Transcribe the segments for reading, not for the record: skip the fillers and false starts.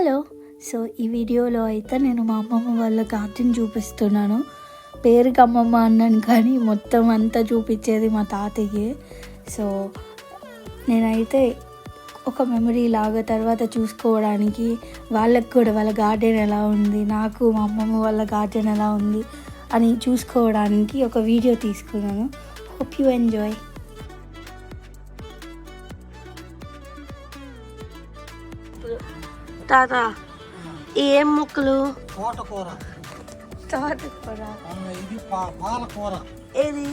Hello. So ఈ వీడియోలో అయితే నేను మా అమ్మమ్మ వాళ్ళ గార్డెన్ చూపిస్తున్నాను. పేరుకి అమ్మమ్మ అన్నాను కానీ మొత్తం అంతా చూపించేది మా తాతయ్యే. సో నేనైతే ఒక మెమరీ లాగా తర్వాత చూసుకోవడానికి వాళ్ళకి కూడా వాళ్ళ గార్డెన్ ఎలా ఉంది, నాకు మా అమ్మమ్మ వాళ్ళ గార్డెన్ ఎలా ఉంది అని చూసుకోవడానికి ఒక వీడియో తీసుకున్నాను. Hope you enjoy. తాత ఏం మొక్కలు? తోటకూర. తోటకూర. ఇది పాలకూర. ఏది?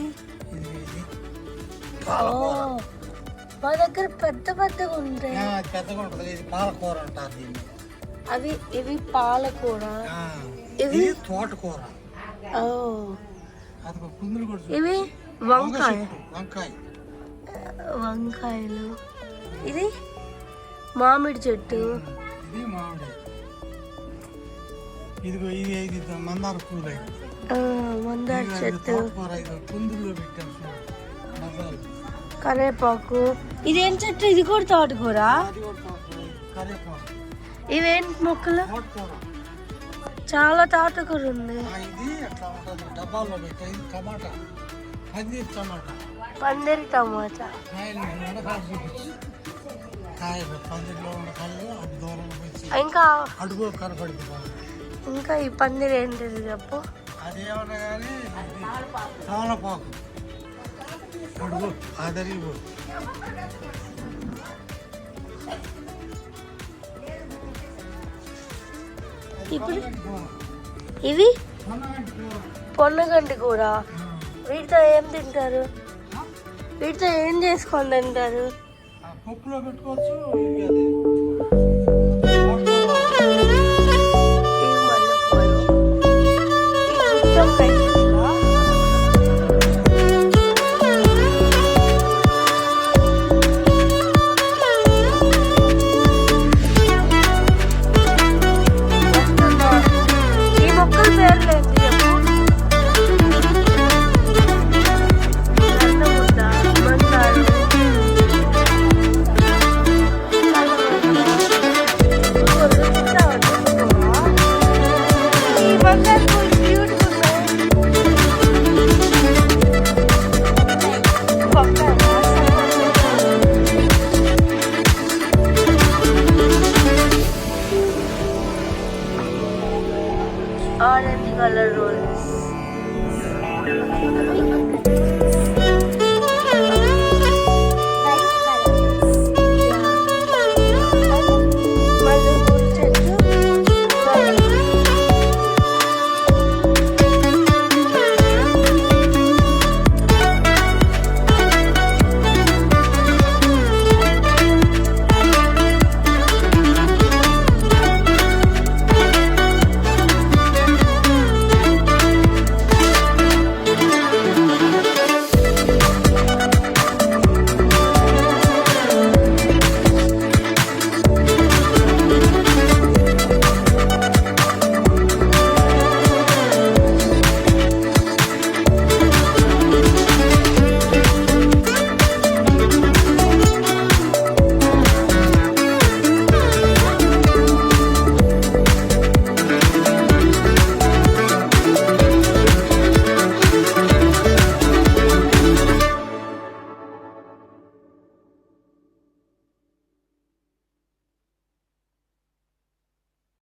మా దగ్గర పెద్ద పెద్దగా ఉంటాయి. పెద్దగా ఉంటుంది. ఇది పాలకూర అంటారు దీన్ని. అవి ఇవి పాలకూర, ఇవి తోటకూర. ఇవి వంకాయ. వంకాయలు. ఇది మామిడి చెట్టు. ఇది మామిడి. ఇదిగో ఇది మందార పూలు. మందార చెట్టు. కుందుల్లో పెట్టాను. కరేపాకు. ఇదేం చెట్టు? ఇది కూడా తోటకూర. ఇవేంటి మొక్కలు? చాలా తోటకూర ఉంది. డబ్బాల్లో పెట్టాయి. టమాటా, పందిరి టమాటా. ఇంకా ఇంకా ఈ పందిరి ఏంటిది చెప్పు? అదేమన్నా కానీ తమలపాకు. అడుగు అదరిగో. ఇప్పుడు ఇవి పొన్నగంటి కూర. వీటితో ఏం తింటారు? వీటితో ఏం చేసుకొని తింటారు? పప్పులో పెట్టుకోవచ్చు. Orange colour roles.